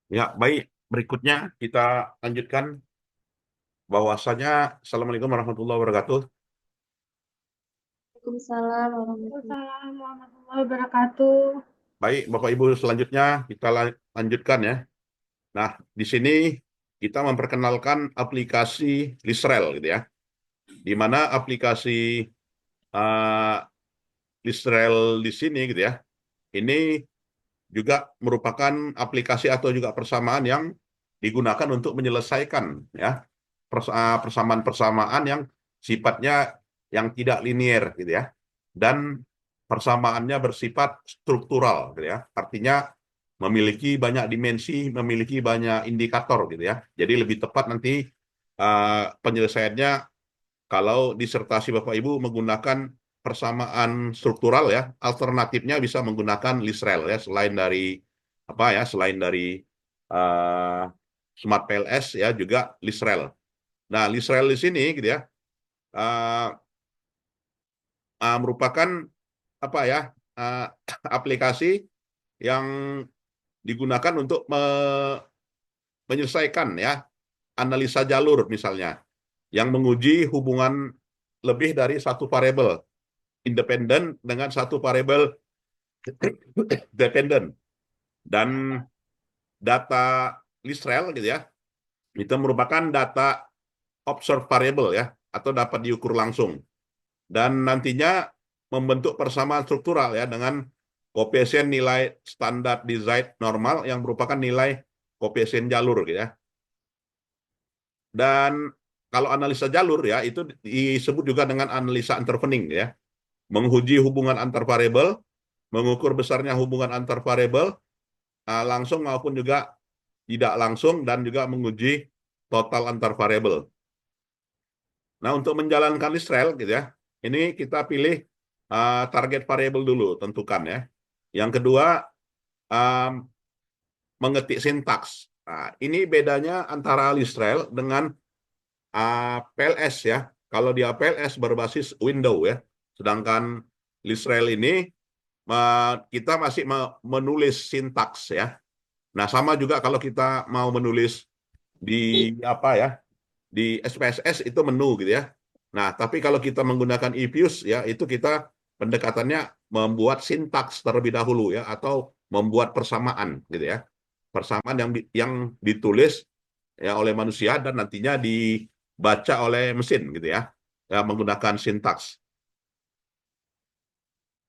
Ya, baik. Berikutnya kita lanjutkan bahwasanya Assalamualaikum warahmatullahi wabarakatuh. Waalaikumsalam warahmatullahi Waalaikumsalam warahmatullahi wabarakatuh. Baik, Bapak Ibu, selanjutnya kita lanjutkan ya. Nah, di sini kita memperkenalkan aplikasi Lisrel gitu ya. Di mana aplikasi uh, Lisrel di sini gitu ya. Ini juga merupakan aplikasi atau juga persamaan yang digunakan untuk menyelesaikan ya persamaan-persamaan yang sifatnya yang tidak linier gitu ya, dan persamaannya bersifat struktural gitu ya, artinya memiliki banyak dimensi, memiliki banyak indikator gitu ya. Jadi lebih tepat nanti penyelesaiannya kalau disertasi Bapak Ibu menggunakan persamaan struktural ya, alternatifnya bisa menggunakan Lisrel ya, selain dari apa ya, selain dari uh, Smart PLS ya, juga Lisrel. Nah, Lisrel di sini gitu ya, uh, merupakan apa ya, uh, aplikasi yang digunakan untuk menyelesaikan ya analisa jalur misalnya, yang menguji hubungan lebih dari satu variabel independen dengan satu variabel dependen, dan data Lisrel gitu ya, itu merupakan data observed variable ya, atau dapat diukur langsung, dan nantinya membentuk persamaan struktural ya dengan koefisien nilai standar design normal yang merupakan nilai koefisien jalur gitu ya. Dan kalau analisa jalur ya itu disebut juga dengan analisa intervening ya, menguji hubungan antar variabel, mengukur besarnya hubungan antar variabel langsung maupun juga tidak langsung, dan juga menguji total antar variabel. Nah, untuk menjalankan Israel gitu ya, ini kita pilih target variabel dulu, tentukan ya. Yang kedua, um, mengetik sintaks. Nah, ini bedanya antara Israel dengan PLS ya. Kalau di PLS berbasis window ya, sedangkan Israel ini kita masih menulis sintaks ya. Nah, sama juga kalau kita mau menulis di apa ya, di SPSS itu menu gitu ya. Nah, tapi kalau kita menggunakan eFuse ya, itu kita pendekatannya membuat sintaks terlebih dahulu ya, atau membuat persamaan gitu ya. Persamaan yang ditulis ya oleh manusia dan nantinya dibaca oleh mesin gitu ya. Ya, menggunakan sintaks.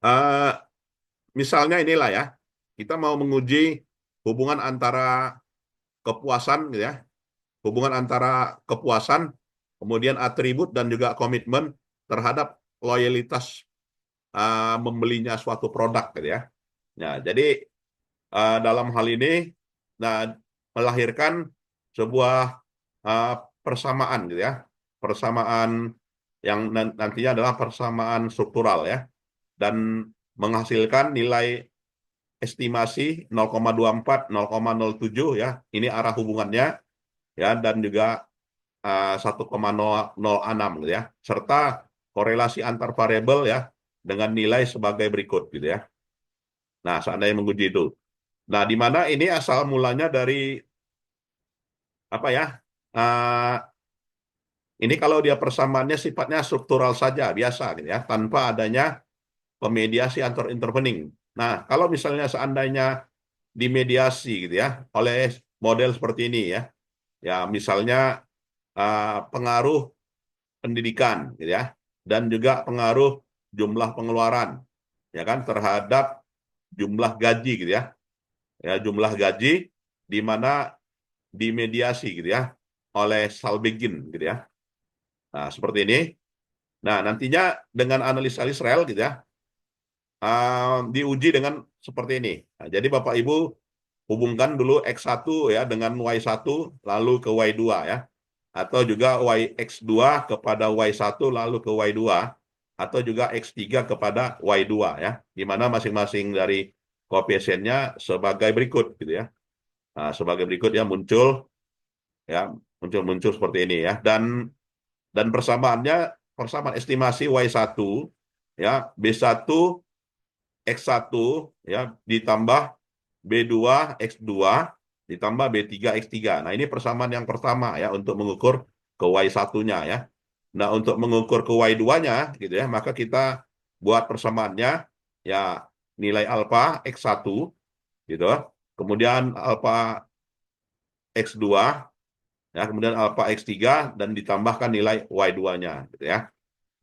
Uh, Misalnya inilah ya, kita mau menguji hubungan antara kepuasan gitu ya, hubungan antara kepuasan, kemudian atribut dan juga komitmen terhadap loyalitas membelinya suatu produk gitu ya. Nah, jadi dalam hal ini nah melahirkan sebuah uh, persamaan gitu ya. Persamaan yang nantinya adalah persamaan struktural ya, dan menghasilkan nilai estimasi 0,24, 0,07 ya. Ini arah hubungannya ya, dan juga 1,006 gitu ya, serta korelasi antar variabel ya dengan nilai sebagai berikut gitu ya. Nah, seandainya menguji itu. Nah, di mana ini asal mulanya dari apa ya? Uh, ini kalau dia persamaannya sifatnya struktural saja, biasa gitu ya, tanpa adanya pemediasi antar intervening. Nah, kalau misalnya seandainya dimediasi gitu ya oleh model seperti ini ya, ya misalnya pengaruh pendidikan gitu ya, dan juga pengaruh jumlah pengeluaran ya kan terhadap jumlah gaji gitu ya jumlah gaji di mana dimediasi gitu ya oleh Salbegin gitu ya. Nah, seperti ini. Nah, nantinya dengan analisa Israel gitu ya, diuji dengan seperti ini. Nah, jadi Bapak Ibu hubungkan dulu X1 ya dengan Y1 lalu ke Y2 ya. Atau juga X2 kepada Y1 lalu ke Y2, atau juga X3 kepada Y2 ya. Di mana masing-masing dari koefisiennya sebagai berikut gitu ya. Nah, sebagai berikut ya muncul ya, muncul seperti ini ya. Dan persamaannya persamaan estimasi Y1 ya, B1 X1 ya ditambah B2 X2 ditambah B3X3. Nah, ini persamaan yang pertama ya untuk mengukur ke Y1-nya ya. Nah, untuk mengukur ke Y2-nya gitu ya, maka kita buat persamaannya ya nilai alfa X1 gitu. Kemudian alfa X2 ya, kemudian alfa X3 dan ditambahkan nilai Y2-nya gitu ya.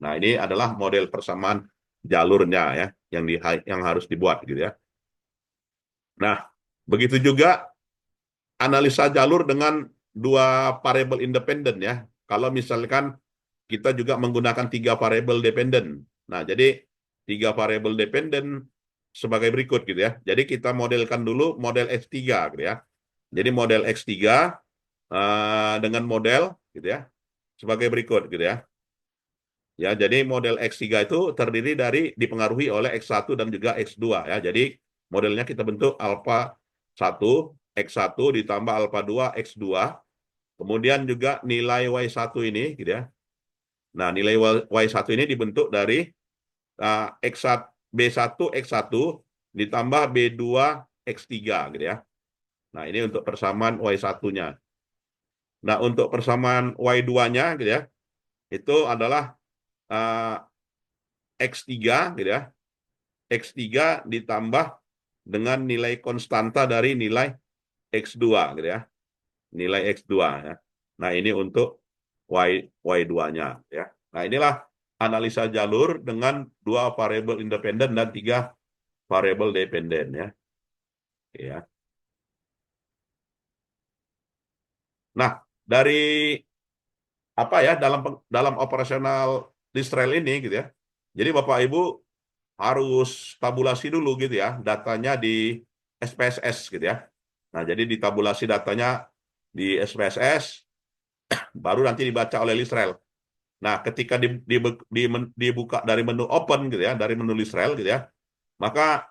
Nah, ini adalah model persamaan jalurnya ya yang harus dibuat gitu ya. Nah, begitu juga analisa jalur dengan dua variabel independen ya. Kalau misalkan kita juga menggunakan tiga variabel dependen. Nah, jadi tiga variabel dependen sebagai berikut gitu ya. Jadi kita modelkan dulu model X3 gitu ya. Jadi model X3 dengan model gitu ya sebagai berikut gitu ya. Ya, jadi model X3 itu terdiri dari dipengaruhi oleh X1 dan juga X2 ya. Jadi modelnya kita bentuk alfa 1 X1 ditambah alfa 2 X2. Kemudian juga nilai Y1 ini gitu ya. Nah, nilai Y1 ini dibentuk dari X1 B1 X1 ditambah B2 X3 gitu ya. Nah, ini untuk persamaan Y1-nya. Nah, untuk persamaan Y2-nya gitu ya, itu adalah uh, X3 gitu ya. X3 ditambah dengan nilai konstanta dari nilai X2 gitu ya. Nilai X2 ya. Nah, ini untuk Y2-nya ya. Nah, inilah analisa jalur dengan dua variabel independen dan tiga variabel dependen ya. Ya. Nah, dari apa ya dalam operasional Listrel ini gitu ya. Jadi Bapak Ibu harus tabulasi dulu gitu ya, datanya di SPSS gitu ya. Nah, jadi ditabulasi datanya di SPSS, baru nanti dibaca oleh Lisrel. Nah, ketika dibuka dari menu open gitu ya, dari menu Lisrel gitu ya, maka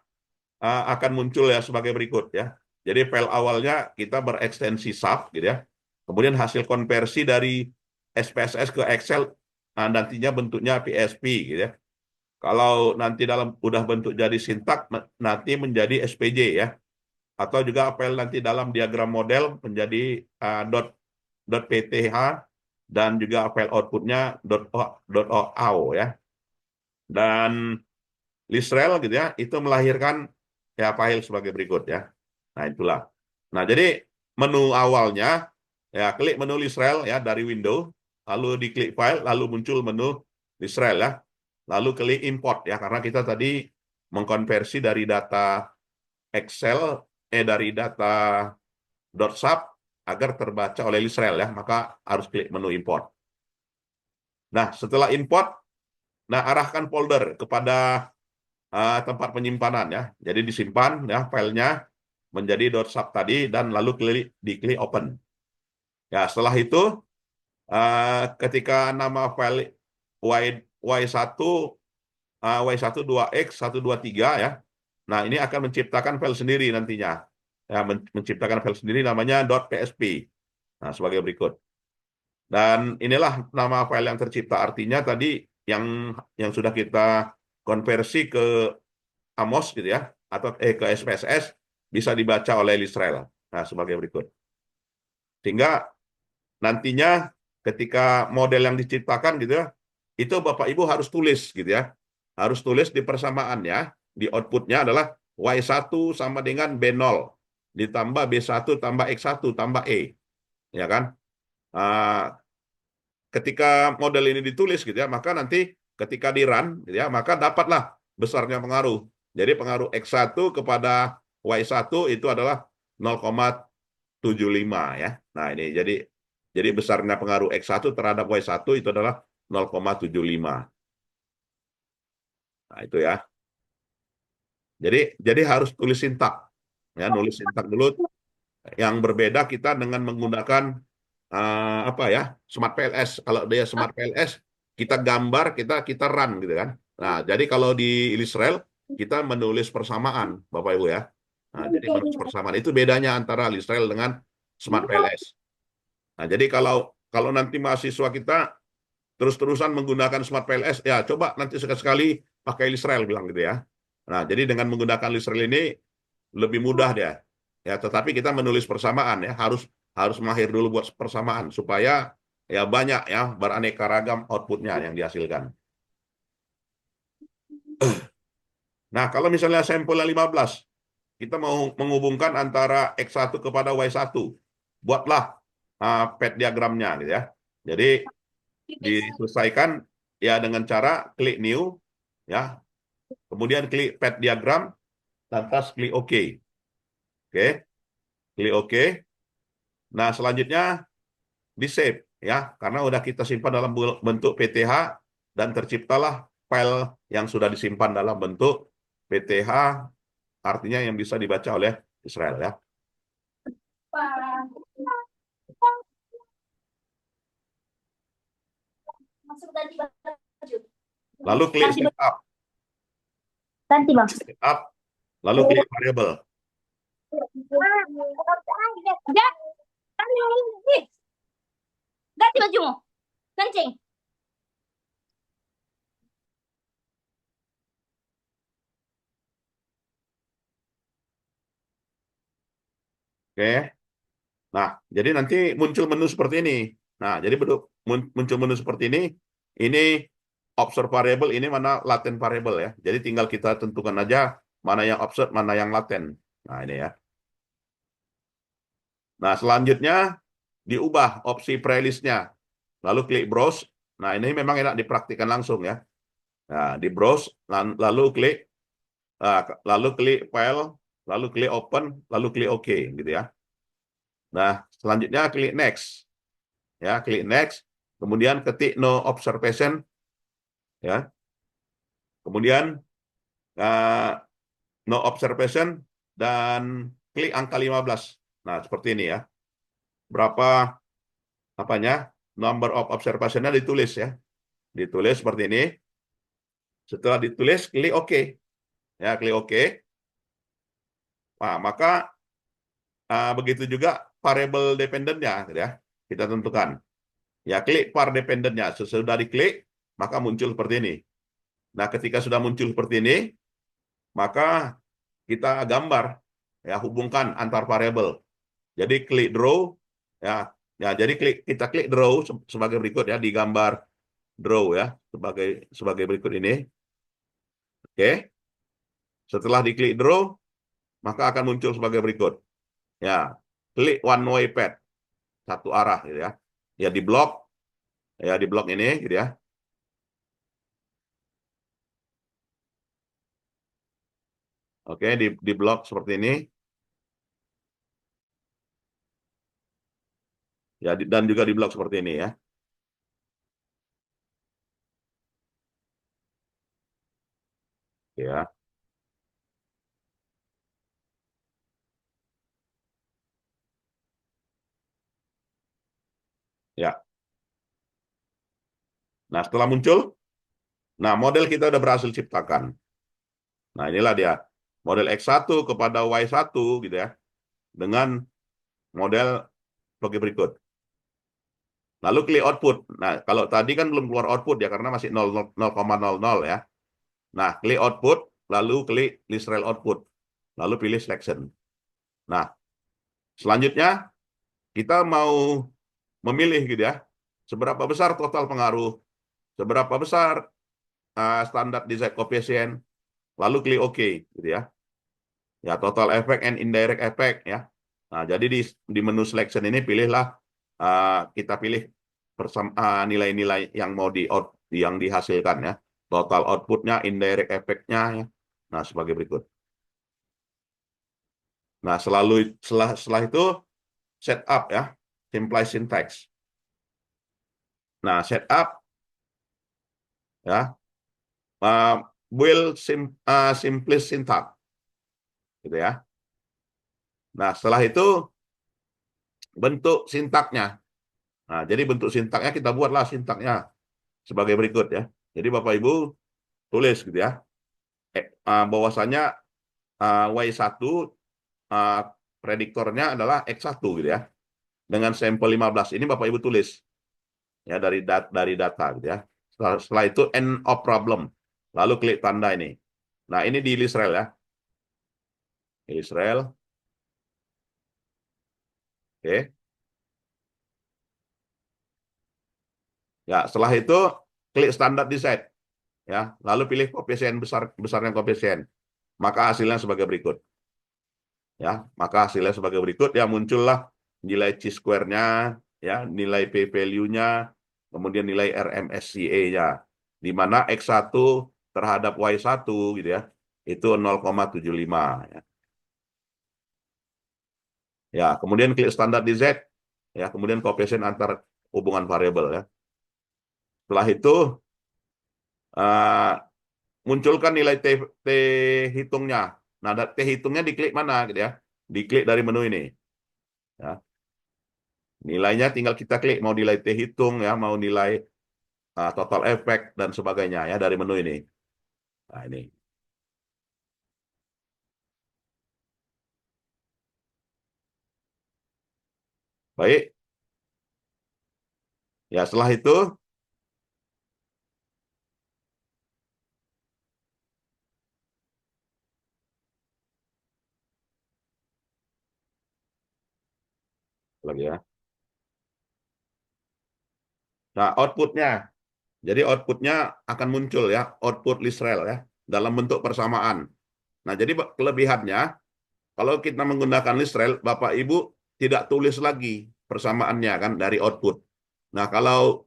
akan muncul ya sebagai berikut ya. Jadi file awalnya kita berekstensi sub gitu ya. Kemudian hasil konversi dari SPSS ke Excel nantinya bentuknya PSP gitu ya. Kalau nanti udah bentuk jadi sintak nanti menjadi SPJ ya. Atau juga file nanti dalam diagram model menjadi .pth dan juga file outputnya .ao ya. Dan Lisrel gitu ya, itu melahirkan ya file sebagai berikut ya. Nah, itulah. Nah, jadi menu awalnya ya klik menu Lisrel ya dari window, lalu diklik file, lalu muncul menu Lisrel ya. Lalu klik import ya karena kita tadi mengkonversi dari data Excel dari data .sub agar terbaca oleh Lisrel ya, maka harus klik menu import. Nah, setelah import, nah arahkan folder kepada tempat penyimpanan ya. Jadi disimpan ya filenya menjadi .sub tadi dan lalu diklik open. Ya, setelah itu ketika nama file Y1 Y1 2X 123 ya. Nah, ini akan menciptakan file sendiri nantinya. Ya, menciptakan file sendiri namanya .psp. Nah, sebagai berikut. Dan inilah nama file yang tercipta. Artinya tadi yang sudah kita konversi ke Amos gitu ya atau ke SPSS bisa dibaca oleh Lisrel. Nah, sebagai berikut. Sehingga nantinya ketika model yang diciptakan gitu ya, itu Bapak Ibu harus tulis gitu ya. Harus tulis di persamaannya, di outputnya adalah Y1 sama dengan B0 ditambah B1 tambah X1 tambah E. Ya kan? Uh, ketika model ini ditulis gitu ya, maka nanti ketika di run gitu ya, maka dapatlah besarnya pengaruh. Jadi pengaruh X1 kepada Y1 itu adalah 0,75 ya. Nah, ini jadi besarnya pengaruh X1 terhadap Y1 itu adalah 0,75. Nah, itu ya. Jadi harus tulis sintak. Ya, nulis sintak dulu. Yang berbeda kita dengan menggunakan apa ya? Smart PLS. Kalau dia Smart PLS, kita gambar, kita run gitu kan. Nah, jadi kalau di Lisrel kita menulis persamaan, Bapak Ibu ya. Nah, jadi menulis persamaan itu bedanya antara Lisrel dengan Smart PLS. Nah, jadi kalau kalau nanti mahasiswa kita terus-terusan menggunakan Smart PLS, ya coba nanti sekali-sekali pakai Lisrel bilang gitu ya. Nah, jadi dengan menggunakan Lisrel ini lebih mudah dia. Ya, tetapi kita menulis persamaan ya, harus mahir dulu buat persamaan supaya ya banyak ya beraneka ragam outputnya yang dihasilkan. Nah, kalau misalnya sampelnya 15, kita mau menghubungkan antara X1 kepada Y1. Buatlah pad diagramnya gitu ya. Jadi diselesaikan ya dengan cara klik new ya, kemudian klik pad diagram, lantas klik OK. Oke, klik OK. Nah, selanjutnya di save ya, karena udah kita simpan dalam bentuk PTH dan terciptalah file yang sudah disimpan dalam bentuk PTH, artinya yang bisa dibaca oleh Israel ya. Masuk ganti baju. Lalu klik setup, Ganti bang. setup, lalu klik variable. Ya, ganti bajumu, kencing. Oke. Nah, jadi nanti muncul menu seperti ini. Nah, jadi muncul menu seperti ini. Ini observed variable, ini mana latent variable ya. Jadi tinggal kita tentukan aja mana yang observed, mana yang laten. Nah, ini ya. Nah, selanjutnya diubah opsi playlist-nya. Lalu klik browse. Nah, ini memang enak dipraktikkan langsung ya. Nah, di browse, lalu klik file, lalu klik open, lalu klik OK gitu ya. Nah, selanjutnya klik next. Ya, klik next, kemudian ketik no observation ya. Kemudian no observation dan klik angka 15. Nah, seperti ini ya. Berapa apanya? Number of observation-nya ditulis ya. Ditulis seperti ini. Setelah ditulis, klik OK. Ya, klik OK. Nah, maka begitu juga variable dependent-nya gitu ya. Kita tentukan. Ya, klik var dependent-nya. Sesudah diklik, maka muncul seperti ini. Nah, ketika sudah muncul seperti ini, maka kita gambar ya, hubungkan antar variabel. Jadi klik draw ya. Ya, jadi kita klik draw sebagai berikut ya, di gambar draw ya, sebagai berikut ini. Oke. Setelah diklik draw, maka akan muncul sebagai berikut. Ya, klik one way path, satu arah gitu ya. Ya di blok ini gitu ya. Oke, di blok seperti ini. Ya, dan juga di blok seperti ini ya. Ya. Ya. Nah, setelah muncul, nah model kita udah berhasil ciptakan. Nah, inilah dia. Model X1 kepada Y1 gitu ya. Dengan model sebagai berikut. Lalu klik output. Nah, kalau tadi kan belum keluar output ya, karena masih 0,00 ya. Nah, klik output, lalu klik list rel output. Lalu pilih selection. Nah, selanjutnya kita mau memilih gitu ya, seberapa besar total pengaruh, seberapa besar standar design coefficient, lalu klik OK gitu ya. Ya, total effect and indirect effect ya. Nah, jadi di menu selection ini pilihlah, kita pilih nilai-nilai yang mau yang dihasilkan ya. Total outputnya, indirect effect-nya ya. Nah, sebagai berikut. Nah, setelah itu setup ya, simplify syntax. Nah, setup ya, build simplest syntax gitu ya. Nah, setelah itu bentuk sintaknya. Nah, jadi bentuk sintaknya kita buatlah sintaknya sebagai berikut ya. Jadi Bapak Ibu tulis gitu ya. Bahwasanya Y1 prediktornya adalah X1 gitu ya. Dengan sampel 15 ini Bapak Ibu tulis ya dari data gitu ya. Setelah itu end of problem. Lalu klik tanda ini. Nah, ini di Israel ya. Israel. Oke. Ya, setelah itu klik standar design. Ya, lalu pilih koefisien besarnya koefisien. Maka hasilnya sebagai berikut. Ya, maka hasilnya sebagai berikut ya muncullah nilai chi-square-nya, ya, nilai p-value-nya, kemudian nilai RMSEA-nya, di mana X1 terhadap Y1 gitu ya, itu 0,75 ya. Ya, kemudian klik standar di Z, ya, kemudian koefisien antar hubungan variabel ya. Setelah itu uh, munculkan nilai T hitungnya. Nah, T hitungnya diklik mana gitu ya? Diklik dari menu ini. Ya. Nilainya tinggal kita klik mau nilai T hitung ya, mau nilai total efek dan sebagainya ya dari menu ini. Nah, ini. Baik. Ya, setelah itu lagi ya. Nah, outputnya. Jadi outputnya akan muncul ya, output Lisrel ya, dalam bentuk persamaan. Nah, jadi kelebihannya, kalau kita menggunakan Lisrel, Bapak Ibu tidak tulis lagi persamaannya kan dari output. Nah, kalau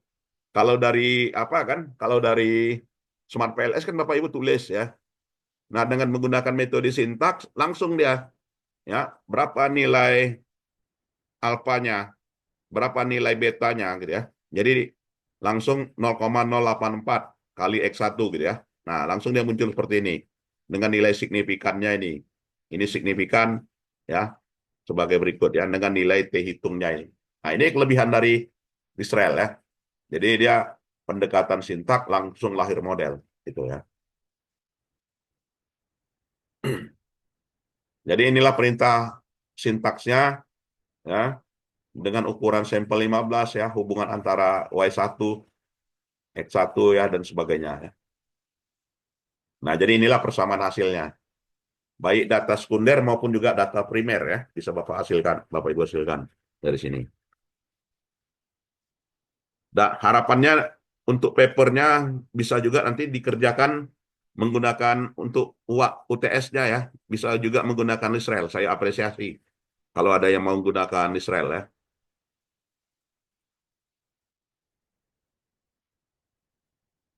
dari apa kan? Kalau dari Smart PLS kan Bapak Ibu tulis ya. Nah, dengan menggunakan metode sintaks langsung dia ya, berapa nilai alfanya, berapa nilai betanya gitu ya. Jadi langsung 0,084 kali X1 gitu ya. Nah, langsung dia muncul seperti ini dengan nilai signifikannya ini. Ini signifikan ya sebagai berikut ya dengan nilai T hitungnya ini. Nah, ini kelebihan dari Israel ya. Jadi dia pendekatan sintak langsung lahir model gitu ya. Jadi inilah perintah sintaksnya ya dengan ukuran sampel 15 ya, hubungan antara Y1, X1 ya dan sebagainya ya. Nah, jadi inilah persamaan hasilnya. Baik data sekunder maupun juga data primer ya, bisa Bapak hasilkan, Bapak Ibu hasilkan dari sini. Dan harapannya untuk papernya bisa juga nanti dikerjakan menggunakan untuk UTS-nya ya, bisa juga menggunakan Israel. Saya apresiasi kalau ada yang mau menggunakan Israel ya.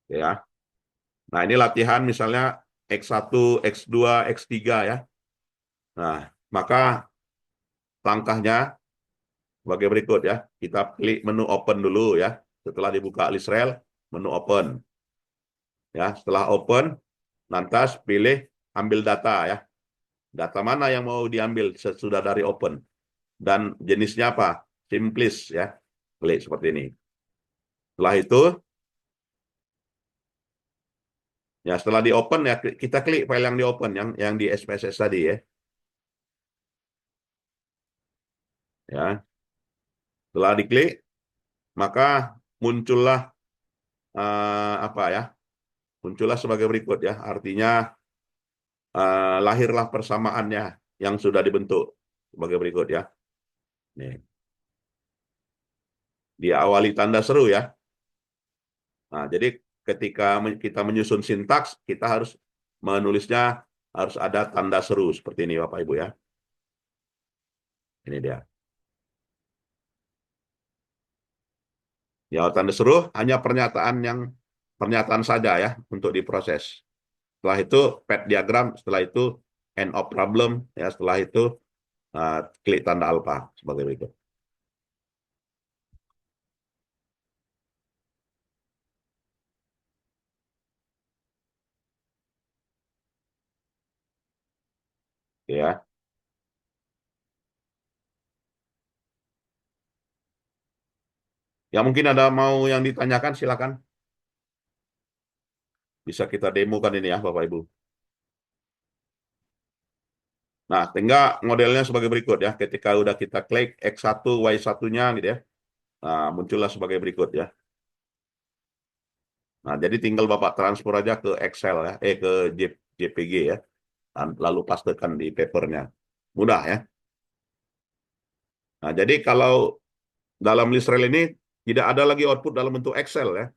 Ya. Nah, ini latihan misalnya X1, X2, X3 ya. Nah, maka langkahnya sebagai berikut ya. Kita klik menu open dulu ya. Setelah dibuka Israel, menu open. Ya, setelah open, lantas pilih ambil data ya. Data mana yang mau diambil sesudah dari open dan jenisnya apa? Simplis ya. Klik seperti ini. Setelah itu ya setelah di open ya kita klik file yang di open yang di SPSS tadi ya. Ya. Setelah diklik maka muncullah apa ya? Muncullah sebagai berikut ya. Artinya lahirlah persamaannya yang sudah dibentuk sebagai berikut ya. Nih. Diawali tanda seru ya. Nah, jadi ketika kita menyusun sintaks, kita harus menulisnya harus ada tanda seru seperti ini Bapak Ibu ya. Ini dia. Ya, tanda seru hanya pernyataan saja ya untuk diproses. Setelah itu pad diagram, setelah itu end of problem ya, setelah itu klik tanda alfa sebagai berikut. Ya. Ya mungkin ada mau yang ditanyakan silakan. Bisa kita demokan ini ya Bapak Ibu. Nah, tinggal modelnya sebagai berikut ya. Ketika udah kita klik X1, Y1-nya gitu ya. Nah, muncullah sebagai berikut ya. Nah, jadi tinggal Bapak transfer aja ke Excel ya, ke JPG ya. Dan lalu pastekan di papernya. Mudah ya. Nah, jadi kalau dalam list rel ini tidak ada lagi output dalam bentuk Excel ya.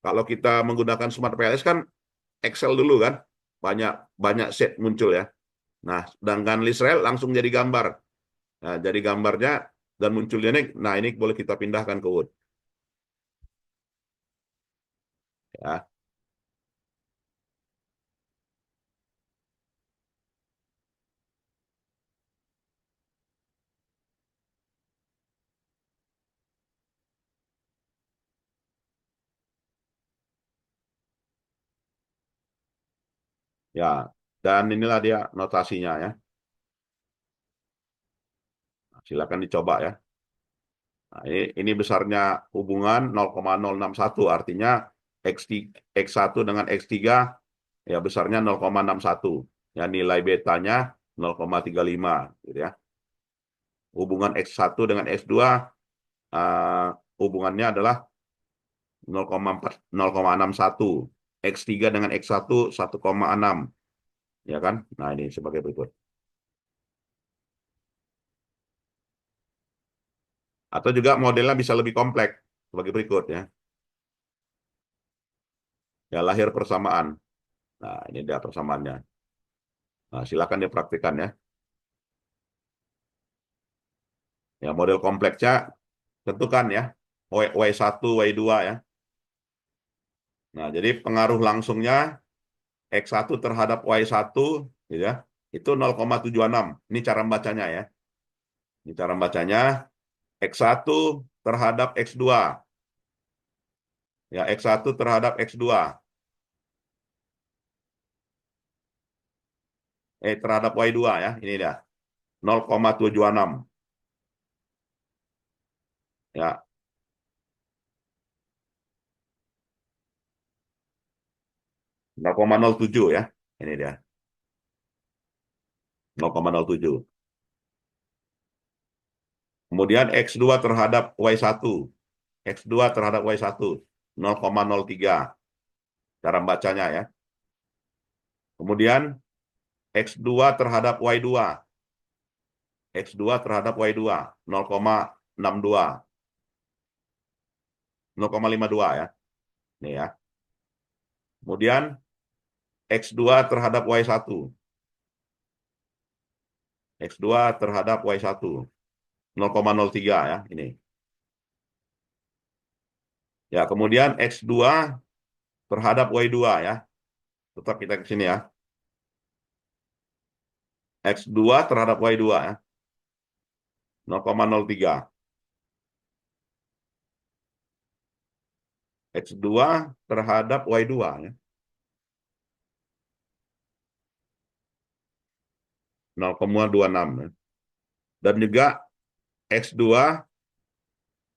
Kalau kita menggunakan Smart PLS kan Excel dulu kan, banyak banyak set muncul ya. Nah, sedangkan list rel langsung jadi gambar. Nah, jadi gambarnya dan munculnya ini, nah ini boleh kita pindahkan ke Word. Ya, ya. Dan inilah dia notasinya ya. Nah, silakan dicoba ya. Nah, ini besarnya hubungan 0,061, artinya X1 dengan X3 ya besarnya 0,61. Ya, nilai betanya 0,35 gitu ya. Hubungan X1 dengan X2 hubungannya adalah 0,61. X3 dengan X1 1,6. Ya kan? Nah, ini sebagai berikut. Atau juga modelnya bisa lebih kompleks sebagai berikut ya. Ya, lahir persamaan. Nah, ini dia persamaannya. Nah, silakan dipraktikkan ya. Ya, model kompleksnya tentukan ya. Y1, Y2 ya. Nah, jadi pengaruh langsungnya X1 terhadap Y1 gitu ya. Itu 0,76. Ini cara membacanya ya. Ini cara membacanya X1 terhadap X2. Ya, X1 terhadap X2. Terhadap Y2 ya. Ini dia. 0,76. Ya, 0,07 ya. Ini dia. 0,07. Kemudian X2 terhadap Y1. X2 terhadap Y1. 0,03. Cara membacanya ya. Kemudian X2 terhadap Y2. X2 terhadap Y2. 0,62. 0,52 ya. Ini ya. Kemudian X2 terhadap Y1. X2 terhadap Y1. 0,03 ya. Ini. Ya, kemudian X2 terhadap Y2 ya. Tetap kita ke sini ya. X2 terhadap Y2 ya. 0,03. X2 terhadap Y2 ya. 0,26 ya. Dan juga X2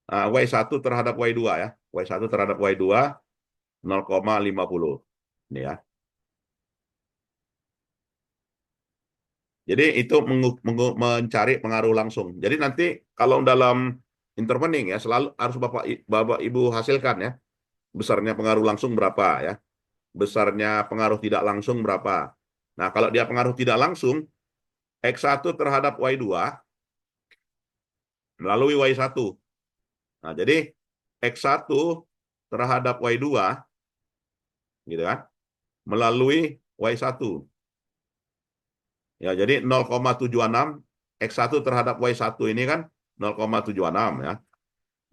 Y1 terhadap Y2 ya. Y1 terhadap Y2 0,50. Ini ya. Jadi itu mencari pengaruh langsung. Jadi nanti kalau dalam intervening ya selalu harus Bapak Ibu hasilkan ya. Besarnya pengaruh langsung berapa ya. Besarnya pengaruh tidak langsung berapa. Nah, kalau dia pengaruh tidak langsung X1 terhadap Y2 melalui Y1. Nah, jadi X1 terhadap Y2 gitu kan melalui Y1. Ya, jadi 0,76 X1 terhadap Y1 ini kan 0,76 ya.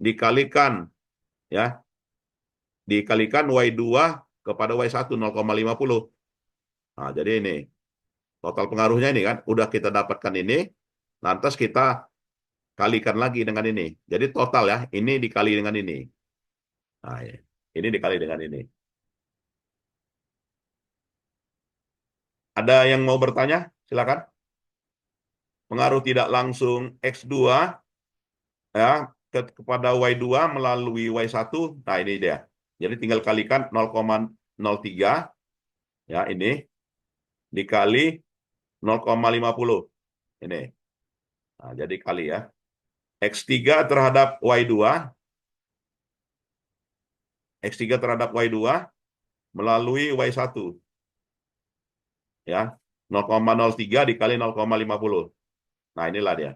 Dikalikan ya. Dikalikan Y2 kepada Y1 0,50. Nah, jadi ini total pengaruhnya ini kan udah kita dapatkan ini, lantas kita kalikan lagi dengan ini. Jadi total ya, ini dikali dengan ini. Nah, ini dikali dengan ini. Ada yang mau bertanya? Silakan. Pengaruh tidak langsung X2 ya kepada Y2 melalui Y1. Nah, ini dia. Jadi tinggal kalikan 0,03 ya ini dikali 0,50. Ini. Nah, jadi kali ya. X3 terhadap Y2 X3 terhadap Y2 melalui Y1 ya 0,03 dikali 0,50. Nah, inilah dia.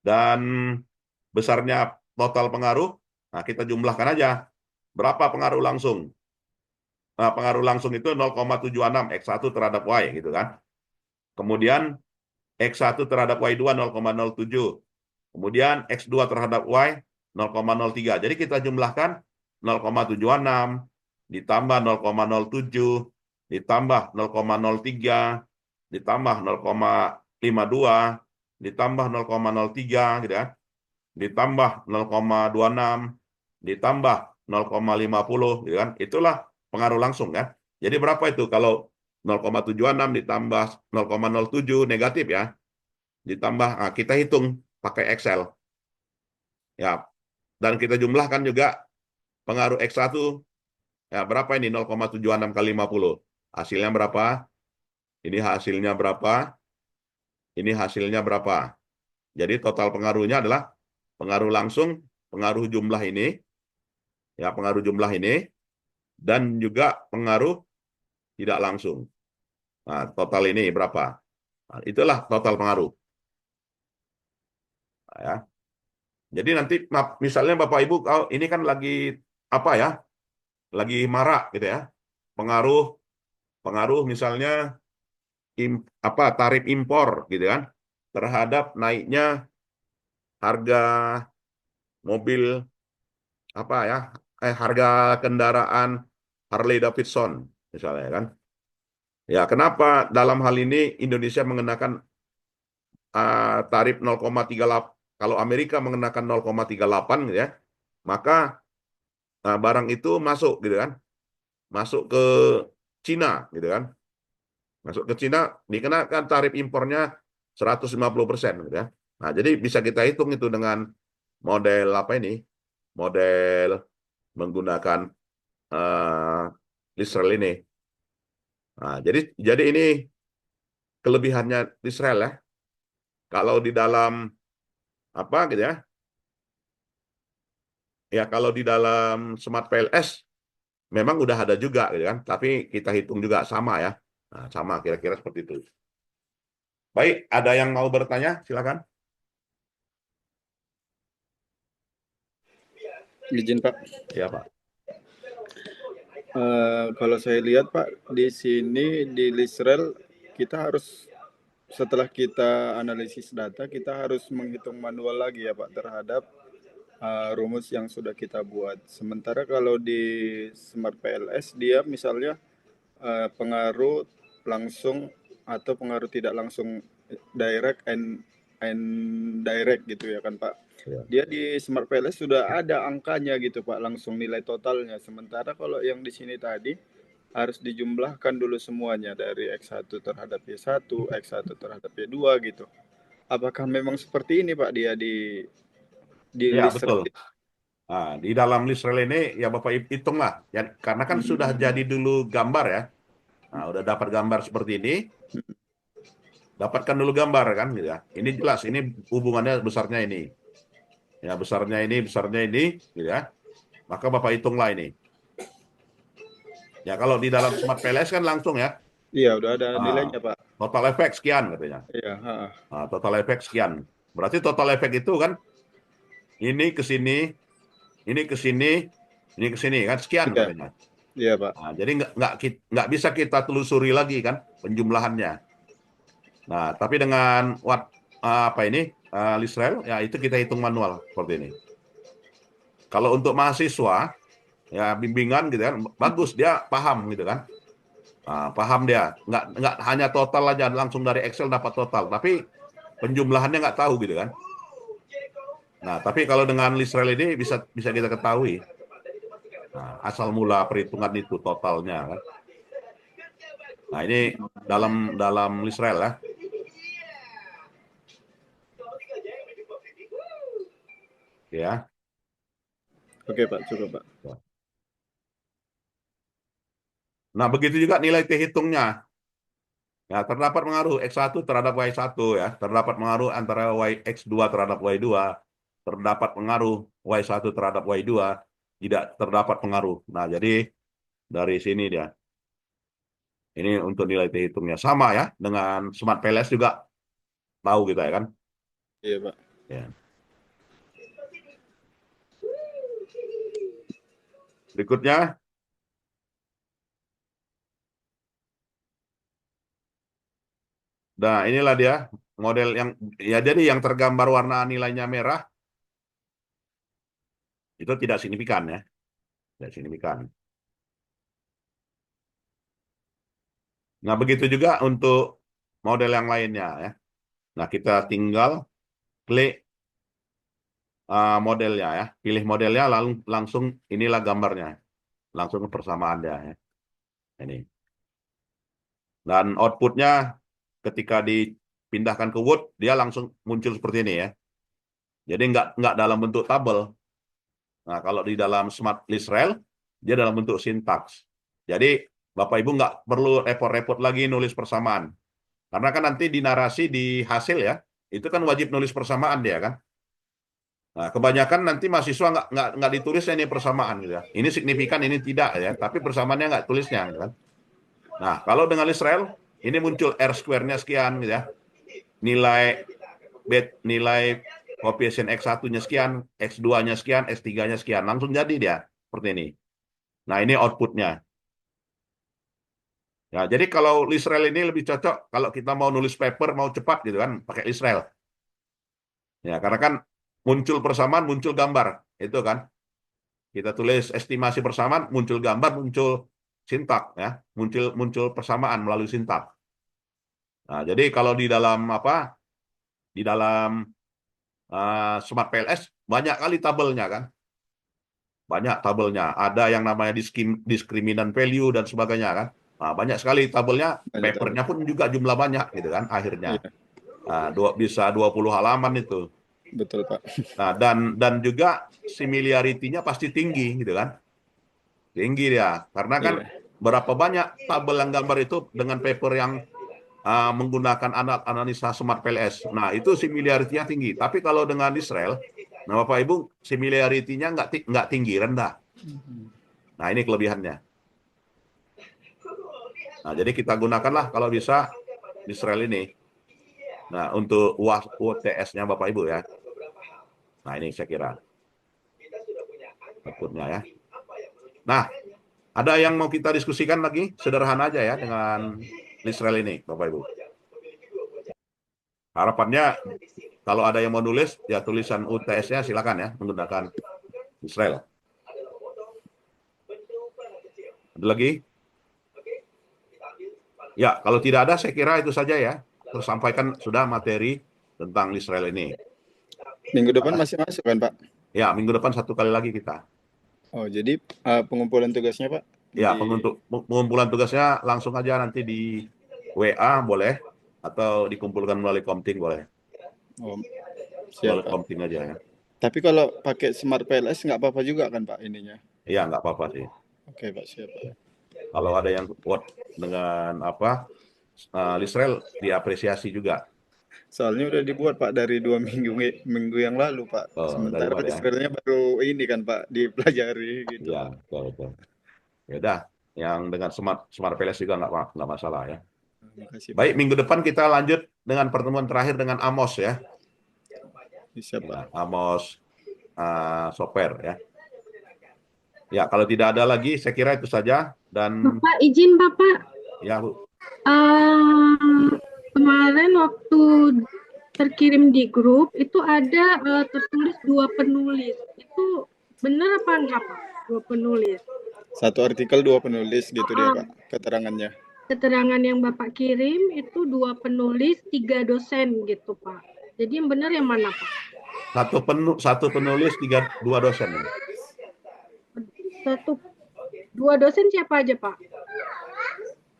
dan besarnya total pengaruh. Nah, kita jumlahkan aja. Berapa pengaruh langsung? Nah, pengaruh langsung itu 0,76 X1 terhadap Y gitu kan. Kemudian X1 terhadap Y2 0,07. Kemudian X2 terhadap Y 0,03. Jadi kita jumlahkan 0,76 ditambah 0,07 ditambah 0,03 ditambah 0,52 ditambah 0,03 gitu ya. Ditambah 0,26 ditambah 0,50 gitu kan. Itulah pengaruh langsung kan. Jadi berapa itu kalau 0,76 ditambah 0,07 negatif ya. Ditambah kita hitung pakai Excel. Ya. Dan kita jumlahkan juga pengaruh X1 ya berapa ini 0,76 kali 50. Hasilnya berapa? Ini hasilnya berapa? Ini hasilnya berapa? Jadi total pengaruhnya adalah pengaruh langsung, pengaruh jumlah ini, ya pengaruh jumlah ini, dan juga pengaruh tidak langsung. Nah, total ini berapa? Nah, itulah total pengaruh. Nah, ya. Jadi nanti misalnya Bapak Ibu, ini kan lagi apa ya? Lagi marak gitu ya. Pengaruh misalnya tarif impor gitu kan terhadap naiknya harga mobil apa ya? Harga kendaraan Harley Davidson misalnya kan. Ya, kenapa dalam hal ini Indonesia mengenakan tarif 0,38, kalau Amerika mengenakan 0,38 gitu ya, maka barang itu masuk gitu kan, masuk ke Cina gitu kan, masuk ke Cina dikenakan tarif impornya 150% gitu ya. Nah, jadi bisa kita hitung itu dengan model apa ini, model menggunakan Israel ini. Nah, jadi ini kelebihannya Israel ya. Kalau di dalam apa gitu ya, ya kalau di dalam Smart PLS memang udah ada juga gitu kan, tapi kita hitung juga sama ya. Nah, sama kira-kira seperti itu. Baik, ada yang mau bertanya? Silakan. Izin Pak. Ya, Pak. Kalau saya lihat Pak, di sini di Lisrel kita harus setelah kita analisis data, kita harus menghitung manual lagi ya Pak terhadap rumus yang sudah kita buat. Sementara kalau di Smart PLS dia misalnya pengaruh langsung atau pengaruh tidak langsung direct and direct gitu ya kan Pak. Ya. Dia di Smart PLS sudah ada angkanya gitu Pak, langsung nilai totalnya. Sementara kalau yang di sini tadi harus dijumlahkan dulu semuanya dari X1 terhadap Y1, X1 terhadap Y2 gitu. Apakah memang seperti ini Pak dia di Ya, list? betul. Nah, di dalam list rel ini ya Bapak hitung lah, ya, karena kan sudah jadi dulu gambar ya. Nah, udah dapat gambar seperti ini, dapatkan dulu gambar kan gitu ya. Ini jelas, ini hubungannya besarnya ini. Ya, besarnya ini gitu ya. Maka Bapak hitunglah ini. Ya, kalau di dalam Smart PLS kan langsung ya. Iya, udah ada Nah, nilainya Pak. total efek sekian katanya. Iya, Nah, total efek sekian. Berarti total efek itu kan ini ke sini, ini ke sini, ini ke sini kan sekian iya, katanya. iya Pak. Nah, jadi nggak bisa kita telusuri lagi kan penjumlahannya. Nah, tapi dengan apa ini Lisrel ya itu kita hitung manual seperti ini. Kalau untuk mahasiswa ya bimbingan gitu kan bagus dia paham gitu kan. Nah, paham dia nggak hanya total aja langsung dari Excel dapat total, tapi penjumlahannya nggak tahu gitu kan. Nah, tapi kalau dengan Lisrel ini bisa kita ketahui. Nah, asal mula perhitungan itu totalnya kan. Nah, ini dalam Lisrel ya. Ya. Oke Pak, cukup Pak. Nah, begitu juga nilai T hitungnya. Ya, terdapat pengaruh X1 terhadap Y1 ya, terdapat pengaruh antara X2 terhadap Y2, terdapat pengaruh Y1 terhadap Y2, tidak terdapat pengaruh. Nah, jadi dari sini dia. Ini untuk nilai T hitungnya sama ya dengan Smart PLS juga tahu kita ya kan. Iya Pak. Ya. Berikutnya, nah inilah dia model yang ya jadi yang tergambar warna nilainya merah itu tidak signifikan ya, tidak signifikan. Nah begitu juga untuk model yang lainnya ya. Nah kita tinggal klik modelnya ya, pilih modelnya lalu langsung inilah gambarnya, langsung persamaan dia ya. Ini. Dan outputnya ketika dipindahkan ke Word dia langsung muncul seperti ini ya. Jadi nggak dalam bentuk tabel. Nah, kalau di dalam Smart List Rel, dia dalam bentuk sintaks. Jadi, Bapak Ibu nggak perlu repot-repot lagi nulis persamaan. Karena kan nanti di narasi di hasil ya, itu kan wajib nulis persamaan dia kan. Nah, kebanyakan nanti mahasiswa nggak ditulisnya ini persamaan gitu ya. Ini signifikan, ini tidak ya, tapi persamaannya nggak tulisnya gitu kan. Nah, kalau dengan list rel, ini muncul R square-nya sekian gitu ya. Nilai coefficient X1-nya sekian, X2-nya sekian, X3-nya sekian. Langsung jadi dia seperti ini. Nah, ini outputnya. Ya, jadi kalau list rel ini lebih cocok kalau kita mau nulis paper, mau cepat gitu kan, pakai list rel. Ya, karena kan muncul persamaan, muncul gambar. Itu kan. Kita tulis estimasi persamaan, muncul gambar, muncul sintak ya, muncul persamaan melalui sintak. Nah, jadi kalau di dalam di dalam Smart PLS banyak kali tabelnya kan, banyak tabelnya. Ada yang namanya discriminant value dan sebagainya kan. Nah, banyak sekali tabelnya, Banyak tahu. papernya pun juga jumlah banyak gitu kan akhirnya. Iya, Nah, bisa 20 halaman itu. betul Pak. Nah, dan juga similarity-nya pasti tinggi gitu kan. Tinggi dia. Karena kan Iya, berapa banyak tabel yang gambar itu dengan paper yang menggunakan analisa Smart PLS. Nah, itu similarity-nya tinggi. Tapi kalau dengan Israel, nah Bapak Ibu, similarity-nya nggak tinggi, rendah. Nah, ini kelebihannya. Nah, jadi kita gunakanlah kalau bisa Israel ini. Nah, untuk UTS-nya Bapak Ibu ya. Nah, ini saya kira outputnya ya. Nah, ada yang mau kita diskusikan lagi? Sederhana aja ya dengan Israel ini, Bapak Ibu. Harapannya kalau ada yang mau nulis, ya tulisan UTS-nya silakan ya menggunakan Israel. Ada lagi? Ya, kalau tidak ada, saya kira itu saja ya. Tersampaikan sudah materi tentang Israel ini. Minggu depan masih masuk kan Pak? Ya, minggu depan satu kali lagi kita. Oh, jadi pengumpulan tugasnya Pak? Ya, Di... pengumpulan tugasnya langsung aja nanti di WA boleh, atau dikumpulkan melalui Komting boleh. Oh, siap Melalui Pak. Komting aja ya. Tapi kalau pakai Smart PLS nggak apa-apa juga kan Pak ininya? Iya, nggak apa-apa sih. Oke Pak, siap Pak. Kalau ada yang kuat dengan Israel diapresiasi juga. Soalnya udah dibuat Pak dari 2 minggu yang lalu Pak. Oh, dari Sementara luar ya. Israelnya baru ini kan Pak dipelajari gitu. Ya, betul. Ya udah, yang dengan Smart PLS juga nggak masalah ya. Makasih Pak. Baik, minggu depan kita lanjut dengan pertemuan terakhir dengan Amos ya. Siap Pak. Ya, Amos Soper ya. Ya, kalau tidak ada lagi, saya kira itu saja. Dan Bapak izin Bapak, ya, Bu. kemarin waktu terkirim di grup itu ada tertulis 2 penulis. Itu benar apa enggak Pak? 2 penulis. Satu artikel 2 penulis gitu dia Pak, keterangannya. Keterangan yang Bapak kirim itu 2 penulis, 3 dosen gitu Pak. Jadi yang benar yang mana Pak? Satu penulis, dua dosen. Dua dosen siapa aja Pak?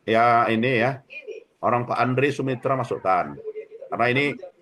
Ya, ini ya. Orang Pak Andri Sumitra masukkan. Karena ini